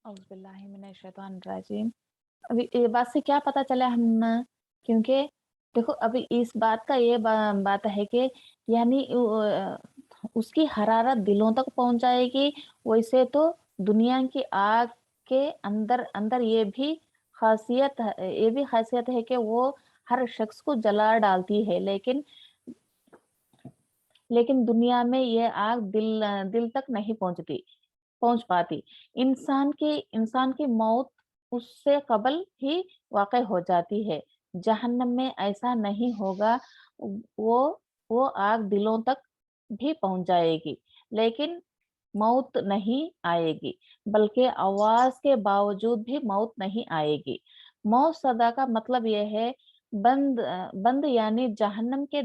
अऊज़ु बिल्लाहि मिनश्शैतानिर्रजीम। अभी ये बात से क्या पता चला हम, क्योंकि देखो अभी इस बात का ये बात है कि यानी उसकी हरारत दिलों तक पहुंच जाएगी। वैसे तो दुनिया की आग के अंदर अंदर ये भी खासियत है कि वो हर शख्स को जला डालती है, लेकिन दुनिया में ये आग दिल तक नहीं पहुंच पाती। इंसान की मौत उससे कबल ही वाक़ हो जाती है। जहन्नम में ऐसा नहीं होगा, वो वो आग दिलों तक भी पहुँच जाएगी, लेकिन मौत नहीं आएगी, बल्कि आवाज़ के बावजूद भी मौत नहीं आएगी। मौत सदा का मतलब ये है, बंद यानी जहन्नम के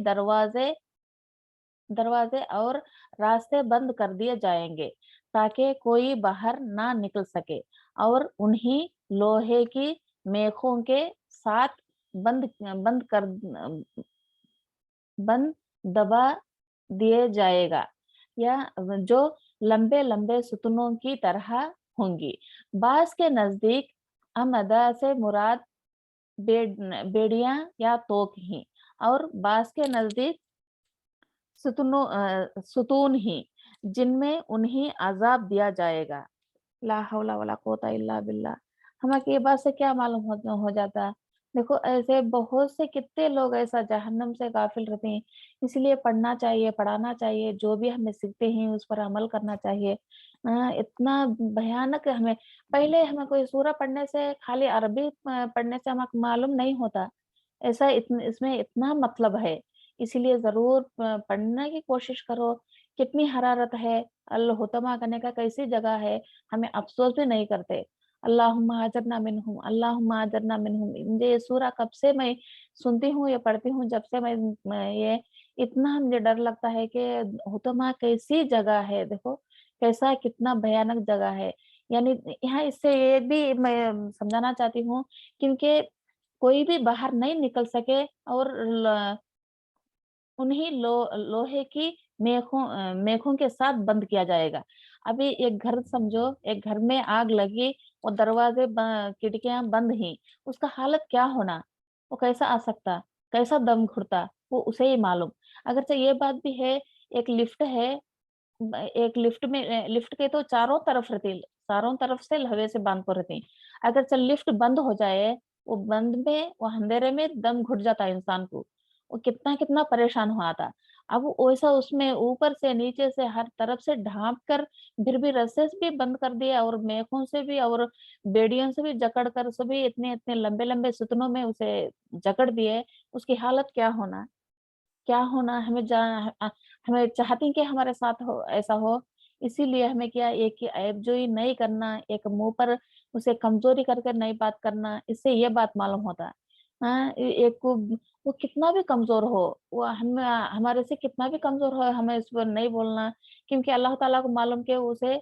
दरवाजे और रास्ते बंद कर दिए जाएंगे, ताकि कोई बाहर ना निकल सके, और उन्हीं लोहे की मेखों के साथ बंद बंद कर बंद दबा दिए जाएगा, या जो लंबे लंबे सुतूनों की तरह होंगी। बास के नजदीक अमदा से मुराद बेड़ियां या तोप ही, और बास के नजदीक सुतून ही, जिनमें उन्हें अजाब दिया जाएगा। ला हौला वला कुव्वता इल्ला बिल्लाह। हमें ये बात से क्या मालूम हो जाता। देखो ऐसे बहुत से कितने लोग ऐसा जहन्नम से गाफिल रहते हैं। इसलिए पढ़ना चाहिए, पढ़ाना चाहिए, जो भी हमें सीखते हैं उस पर अमल करना चाहिए। इतना भयानक हमें, पहले हमें कोई सूरह पढ़ने से, खाली अरबी पढ़ने से हमें मालूम नहीं होता। ऐसा इसमें इतना मतलब है, इसीलिए ज़रूर पढ़ने की कोशिश करो। कितनी हरारत है, अल-हुतमा करने का कैसी जगह है, हमें अफ़सोस भी नहीं करते। अल्लाहुम्मा अजरना मिनहुम, अल्लाहुम्मा अजरना मिनहुम। मुझे ये सूरा कब से मैं सुनती हूँ, ये पढ़ती हूँ, जब से मैं ये इतना मुझे डर लगता है कि हुतमा कैसी जगह है, देखो कैसा कितना भयानक जगह है। यानी यहाँ इससे ये भी मैं समझाना चाहती हूँ, क्योंकि कोई भी बाहर नहीं निकल सके, और उन्हीं लोहे की मेखों के साथ बंद किया जाएगा। अभी एक घर समझो, एक घर में आग लगी, वो दरवाजे खिड़कियां बंद ही, उसका हालत क्या होना, वो कैसा आ सकता, कैसा दम घुटता, वो उसे ही मालूम। अगर से ये बात भी है, एक लिफ्ट है, एक लिफ्ट में लिफ्ट के तो चारों तरफ से हवा से बांध को रहती। अगर चल लिफ्ट बंद हो जाए, वो अंधेरे में दम घुट जाता है इंसान को। वो कितना परेशान हुआ था। अब वैसा उसमें ऊपर से नीचे से हर तरफ से ढाँप कर, फिर भी रस्से से भी बंद कर दिया, और मेखों से भी और बेड़ियों से भी जकड़ कर, सभी इतने लंबे-लंबे सुतनों में उसे जकड़ दिए। उसकी हालत क्या होना, हमें चाहते हैं कि हमारे साथ हो, ऐसा हो। इसीलिए हमें क्या, एक ही ऐब-जोई नहीं करना, एक मुँह पर उसे कमज़ोरी करके नहीं बात करना, इससे ये बात मालूम होता है। हाँ, एक को वो कितना भी कमज़ोर हो, वो हमारे से कितना भी कमज़ोर हो, हमें इस पर नहीं बोलना, क्योंकि अल्लाह ताला को मालूम कि उसे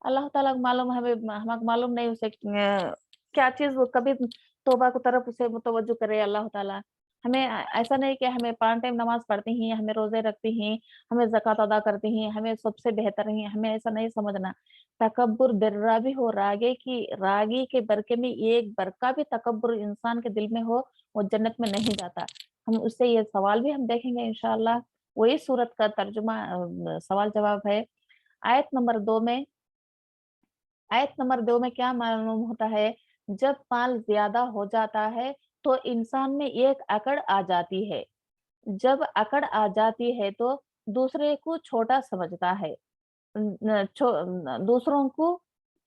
अल्लाह ताला को मालूम, हमें मालूम नहीं उसे क्या चीज़ वो कभी तौबा की तरफ उसे मुतवज्जो करे अल्लाह ताला। हमें ऐसा नहीं कि हमें 5 टाइम नमाज़ पढ़ती हैं, हमें रोज़े रखती हैं, हमें ज़कात अदा करती हैं, हमें सबसे बेहतर हैं, हमें ऐसा नहीं समझना। तकब्बुर बिर्रा भी हो, रागी के बरके में एक बरका भी तकब्बुर इंसान के दिल में हो, वो जन्नत में नहीं जाता। हम उससे ये सवाल भी हम देखेंगे इंशाअल्लाह। वही सूरत का तर्जुमा सवाल-जवाब है। आयत नंबर 2 में आयत नंबर 2 में क्या मालूम होता है, जब माल ज़्यादा हो जाता है, तो इंसान में एक अकड़ आ जाती है। जब अकड़ आ जाती है, तो दूसरे को छोटा समझता है। दूसरों को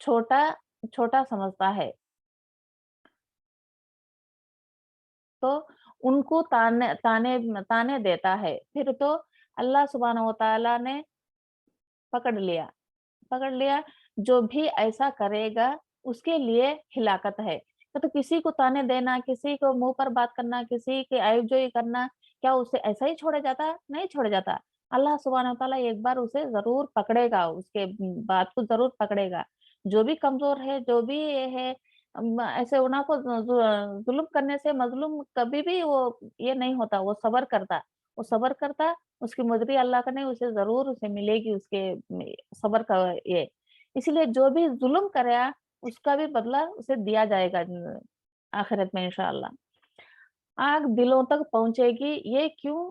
छोटा छोटा समझता है, तो उनको ताने देता है। फिर तो अल्लाह सुब्हानहू व तआला ने पकड़ लिया। पकड़ लिया, जो भी ऐसा करेगा उसके लिए हिलाकत है। तो किसी को ताने देना, किसी को मुँह पर बात करना, किसी की आइब-जोई करना, क्या उसे ऐसा ही छोड़ा जाता? नहीं छोड़ा जाता। अल्लाह सुब्हानहू व तआला एक बार उसे ज़रूर पकड़ेगा, उसके बात को ज़रूर पकड़ेगा। जो भी कमज़ोर है, जो भी ये है, ऐसे उन्हा को ज़ुल्म करने से मज़लूम कभी भी वो ये नहीं होता, वो सब्र करता, उसकी मजरी अल्लाह करे, उसे ज़रूर उसे मिलेगी उसके सब्र का ये। اسی لیے جو بھی ظلم کرے اس کا بھی بدلہ اسے دیا جائے گا آخرت میں انشاءاللہ۔ آگ دلوں تک پہنچے گی، یہ کیوں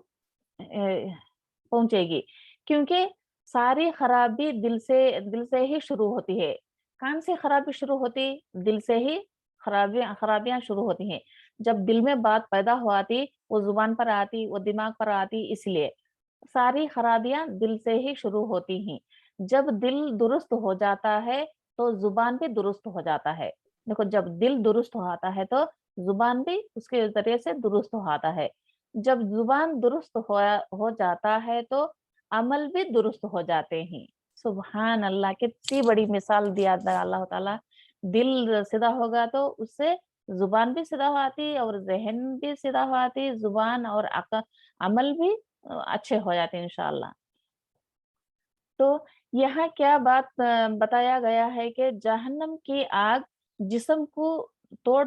پہنچے گی؟ کیونکہ ساری خرابی دل سے ہی شروع ہوتی ہے۔ کان سے خرابی شروع ہوتی؟ دل سے ہی خرابیاں شروع ہوتی ہیں۔ جب دل میں بات پیدا ہوتی، وہ زبان پر آتی، وہ دماغ پر آتی، اس لیے ساری خرابیاں دل سے ہی شروع ہوتی ہیں۔ جب دل درست ہو جاتا ہے تو زبان بھی درست ہو جاتا ہے۔ دیکھو، جب دل درست ہوتا ہے تو زبان بھی اس کے ذریعے سے درست ہوتا ہے۔ جب زبان درست ہو جاتا ہے تو عمل بھی درست ہو جاتے ہیں۔ سبحان اللہ، کتنی بڑی مثال دیا تھا اللہ تعالیٰ۔ دل سیدھا ہوگا تو اس سے زبان بھی سیدھا ہوتی اور ذہن بھی سیدھا ہوتی، زبان اور عمل بھی اچھے ہو جاتے انشاءاللہ۔ تو یہاں کیا بات بتایا گیا ہے کہ جہنم کی آگ جسم کو توڑ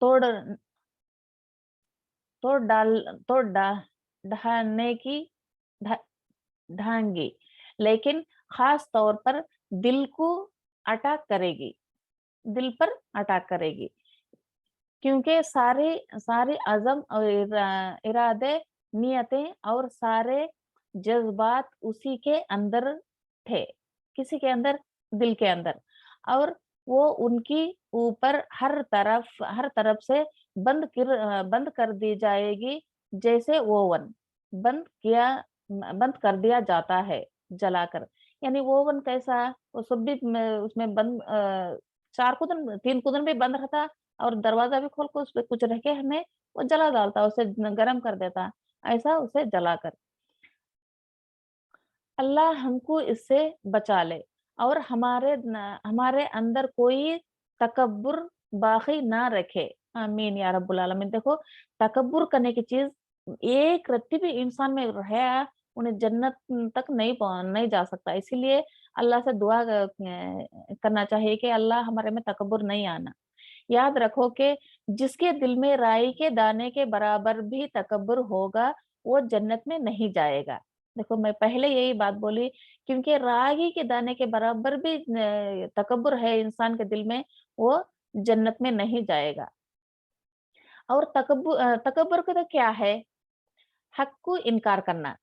توڑ ڈھاننے کی ڈھانگی، لیکن خاص طور پر دل کو اٹیک کرے گی، دل پر اٹیک کرے گی، کیونکہ سارے عزم اور ارادے، نیتیں اور سارے جذبات اسی کے اندر تھے۔ کسی کے اندر؟ دل کے اندر۔ اور وہ ان کی اوپر ہر طرف سے بند کر دی جائے گی، جیسے اوون بند کر دیا جاتا ہے جلا کر۔ یعنی اوون کیسا؟ وہ سب بھی اس میں بند، 3 کدن بھی بند رہتا اور دروازہ بھی کھول کر اس پہ کچھ رہ کے ہمیں وہ جلا ڈالتا، اسے گرم کر دیتا، ایسا اسے جلا کر۔ اللہ ہم کو اس سے بچا لے اور ہمارے اندر کوئی تکبر باقی نہ رکھے، آمین یا رب العالمین۔ دیکھو، تکبر کرنے کی چیز ایک رتی بھی انسان میں ہے، انہیں جنت تک نہیں جا سکتا۔ اسی لیے اللہ سے دعا کرنا چاہیے کہ اللہ ہمارے میں تکبر نہیں آنا۔ یاد رکھو کہ جس کے دل میں رائی کے دانے کے برابر بھی تکبر ہوگا وہ جنت میں نہیں جائے گا۔ دیکھو، میں پہلے یہی بات بولی، کیونکہ رائی کے دانے کے برابر بھی تکبر ہے انسان کے دل میں، وہ جنت میں نہیں جائے گا۔ اور تکبر کا تو کیا ہے؟ حق کو انکار کرنا۔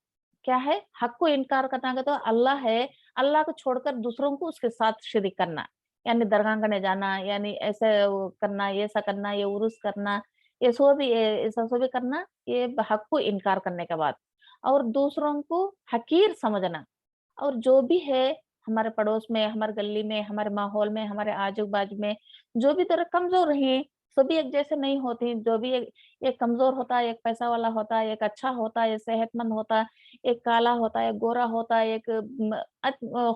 کیا ہے؟ حق کو انکار کرنا کہ تو اللہ ہے، اللہ کو چھوڑ کر دوسروں کو اس کے ساتھ شریک کرنا، یعنی درگاہ کرنے جانا، یعنی ایسے کرنا، ایسا کرنا، یہ عرس کرنا، یہ سو بھی کرنا، یہ حق کو انکار کرنے کے بعد۔ اور دوسروں کو حقیر سمجھنا، اور جو بھی ہے ہمارے پڑوس میں، ہمارے گلی میں، ہمارے ماحول میں، ہمارے آجو باجو میں جو بھی طرح کمزور ہیں، سبھی ایک جیسے نہیں ہوتے، جو بھی ایک کمزور ہوتا ہے، ایک پیسہ والا ہوتا ہے، ایک اچھا ہوتا ہے، ایک صحت مند ہوتا ہے، ایک کالا ہوتا ہے، ایک گورا ہوتا ہے، ایک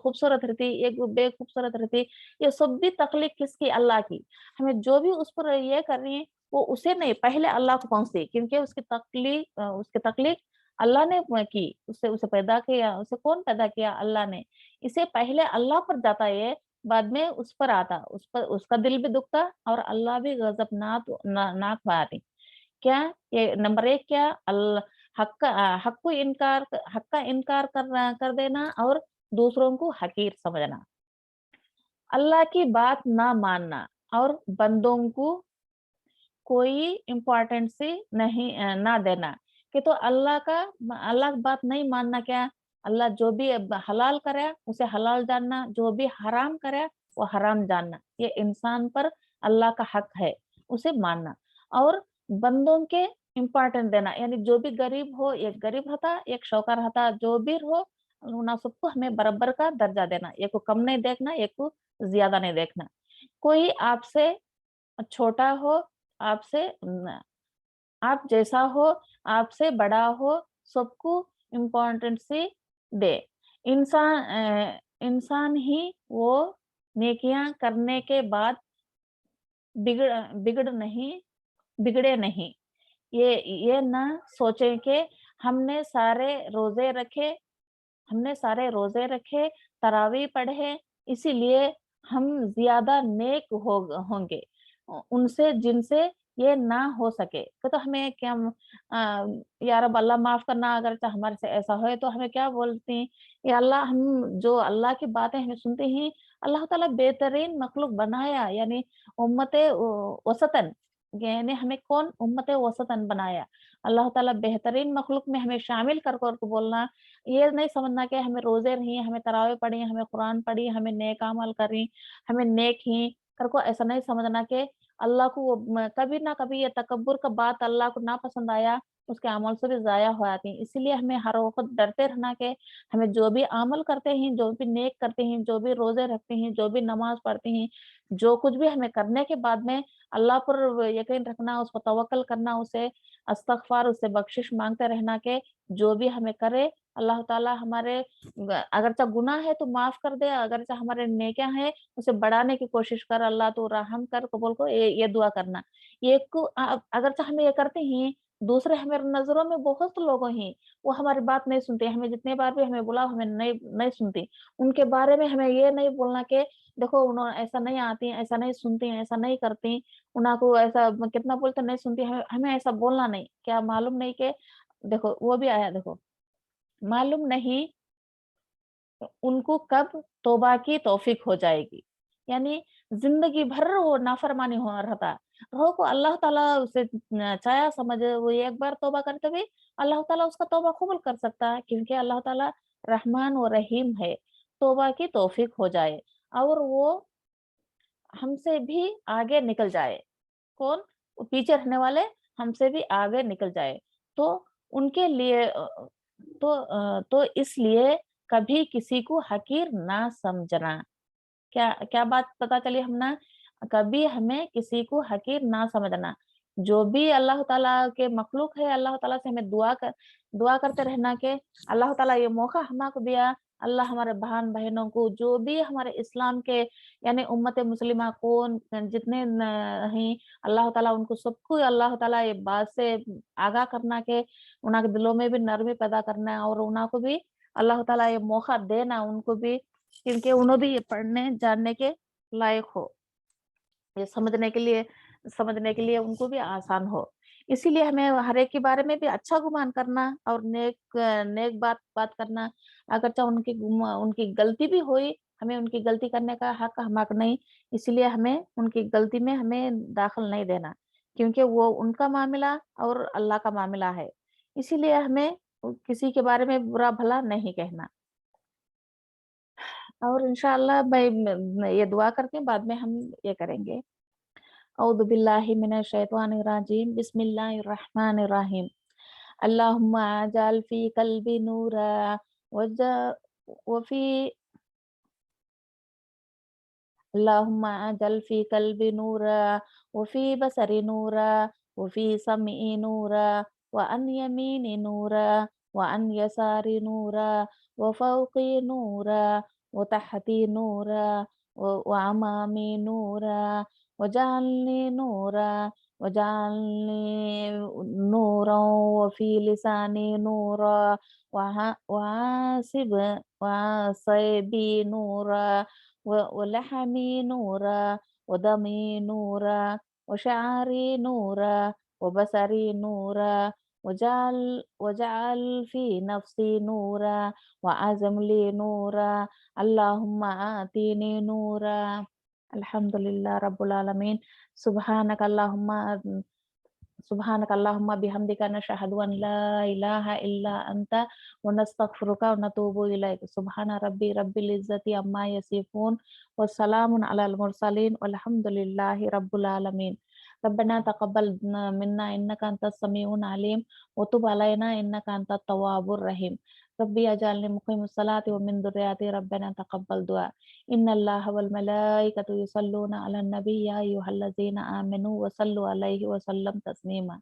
خوبصورت رہتی، ایک بے خوبصورت رہتی، یہ سب بھی تخلیق کس کی؟ اللہ کی۔ ہمیں جو بھی اس پر یہ کر رہی ہیں وہ اسے نہیں، پہلے اللہ کو پہنچتی، کیونکہ اس کی تخلیق اللہ نے کی، اسے پیدا کیا، اسے کون پیدا کیا؟ اللہ نے۔ اسے پہلے اللہ پر جاتا ہے، بعد میں اس پر آتا، اس کا دل بھی دکھتا اور اللہ بھی غضبناک بات ہے۔ کیا یہ نمبر 1 کیا؟ حق کا انکار کر دینا اور دوسروں کو حقیر سمجھنا، اللہ کی بات نہ ماننا اور بندوں کو کوئی امپورٹنس نہ دینا، کہ تو اللہ کی بات نہیں ماننا۔ کیا؟ اللہ جو بھی حلال کرے اسے حلال جاننا، جو بھی حرام کرے وہ حرام جاننا، یہ انسان پر اللہ کا حق ہے، اسے ماننا۔ اور بندوں کے امپورٹنٹ دینا، یعنی جو بھی غریب ہو، ایک غریب رہتا، ایک شوکر رہتا، جو بھی ہو، سب کو ہمیں برابر کا درجہ دینا، ایک کو کم نہیں دیکھنا، ایک کو زیادہ نہیں دیکھنا۔ کوئی آپ سے چھوٹا ہو، آپ جیسا ہو، آپ سے بڑا ہو، سب کو امپورٹنس دے۔ انسان ہی وہ نیکیاں کرنے کے بعد بگڑے نہیں، یہ نہ سوچیں کہ ہم نے سارے روزے رکھے، تراویح پڑھے، اسی لیے ہم زیادہ نیک ہوں گے ان سے، جن سے ये ना हो सके तो हमें क्या या रब अल्लाह माफ करना, अगर हमारे से ऐसा हो तो हमें क्या बोलते हैं, या अल्लाह हम जो अल्लाह की बातें हमें सुनते हैं, अल्लाह ताला बेहतरीन मखलूक बनाया, यानी उम्मते वसतन, यानी हमें कौन उम्मते वसतन बनाया, अल्लाह ताला बेहतरीन मखलूक में हमें शामिल कर कर के बोलना। ये नहीं समझना कि हमें रोजे रही, हमें तरावे पढ़ी, हमें कुरान पढ़ी, हमें नेक अमल करी, हमें नेक ही कर को, ऐसा नहीं समझना कि अल्लाह को वो कभी ना कभी ये तकब्बुर का बात अल्लाह को ना पसंद आया, उसके अमल से भी ज़ाया हो जाती हैं। इसीलिए हमें हर वक़्त डरते रहना कि हमें जो भी अमल करते हैं, जो भी नेक करते हैं, जो भी रोज़े रखते हैं, जो भी नमाज़ पढ़ते हैं, जो कुछ भी हमें करने के बाद में अल्लाह पर यकीन रखना, उस पर तवक्कल करना, उसे इस्तग़फ़ार, उससे बख्शिश माँगते रहना कि जो भी हमें करे अल्लाह ताला हमारे अगरचे गुनाह है तो माफ़ कर दे, अगरचे हमारे नेकियां हैं उसे बढ़ाने की कोशिश कर, अल्लाह तू रहम कर, कबूल को, ये दुआ करना। ये को अगरचे हम ये करते हैं, दूसरे हमारे नज़रों में बहुत लोग हैं, वो हमारी बात नहीं सुनते, हमें जितने बार भी हमें बुलाओ हमें नहीं नहीं सुनती। उनके बारे में हमें ये नहीं बोलना कि देखो उन्होंने ऐसा नहीं आती हैं, ऐसा नहीं सुनती हैं, ऐसा नहीं करती, उनको ऐसा कितना बोलते नहीं सुनती, हमें हमें ऐसा बोलना नहीं। क्या मालूम नहीं कि देखो वो भी आया देखो, मालूम नहीं उनको कब तौबा की तौफीक हो जाएगी। यानी ज़िंदगी भर वो नाफ़रमानी हो रहता। वो को अल्लाह ताला उसे चाया समझ वो एक बार तौबा करते हुए अल्लाह ताला उसका तौबा कबूल कर सकता है, क्योंकि अल्लाह ताला रहमान व रहीम है। तौबा की तौफीक हो जाए और वो हमसे भी आगे निकल जाए। कौन? वो पीछे रहने वाले हमसे भी आगे निकल जाए। तो उनके लिए तो इसलिए कभी किसी को हकीर ना समझना। क्या क्या बात पता चली हम ना? कभी हमें किसी को हकीर ना समझना। जो भी अल्लाह ताला के मखलूक है, अल्लाह ताला से हमें दुआ करते रहना कि अल्लाह ताला ये मौका हमको दिया, अल्लाह हमारे बहन-बहनों को जो भी हमारे इस्लाम के यानी उम्मत मुस्लिमा कौन जितने हैं, अल्लाह ताला उनको सबको अल्लाह ताला ये बात से आगाह करना कि उनके दिलों में भी नरमी पैदा करना और उनको भी अल्लाह ताला ये मौका देना उनको भी, क्योंकि उन्हें भी ये पढ़ने जानने के लायक हो, ये समझने के लिए उनको भी आसान हो। इसीलिए हमें हर एक के बारे में भी अच्छा गुमान करना और नेक बात करना। अगरचे उनकी गलती भी हुई, हमें उनकी गलती करने का हक नहीं, इसलिए हमें उनकी गलती में हमें दाखिल नहीं देना, क्योंकि वो उनका मामला और अल्लाह का मामला है। इसीलिए हमें किसी के बारे में बुरा भला नहीं कहना। और इंशाअल्लाह मैं ये दुआ करती हूँ, बाद में हम ये करेंगे। औज़ु बिल्लाहि मिनश शैतानिर रजीम, बिस्मिल्लाहिर रहमानिर रहीम। अल्लाहुम्मा अजअल फी क़ल्बी नूरा वज वफ़ी अल्लाहुम्मा अजअल फी क़ल्बी नूरा वफ़ी बसरी नूरा वफ़ी समई नूरा व अन यमीनी नूरा व अन यसारी नूरा व फ़ौक़ी नूरा व तहती नूरा व अमामी नूरा वजअलनी नूरा वजअलनी नूरन व फ़ी लिसानी नूरा वहासिब वहसैबी नूरा ولحمي نورا ودمي نورا وشعري نورا وبصري نورا وجعل في نفسي نورا وعزم لي نورا اللهم آتيني نورا الحمد لله رب العالمين سبحانك اللهم سبحانك اللهم बिहम्दिका नशहदु अन ला इलाहा इल्ला अंता व नस्तगफिरुका व नतूबु इलैक सुब्हाना रब्बी रब्बिल इज्जति अम्मा यसिफून व सलामुन अलल मुरसलीन वल्हम्दुलिल्लाहि रब्बिल आलमीन रब्बना तक़ब्बल मिन्ना इन्नका अंतस समीउन अलीम व तुब अलैना इन्नका अंतत तव्वाबुर रहीम रब्बी अजअलनी मुक़ीमस सलाति व मिन दुर्रिय्यति रब्बना तक़ब्बल दुआ इन्नल्लाहा वल मलाइकतु युसल्लूना अलन नबी या अय्युहल्लज़ीना आमनू व सल्लु अलैहि व सल्लम तस्लीमा।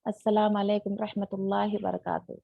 अस्सलामु अलैकुम रहमतुल्लाहि व बरकातुहू।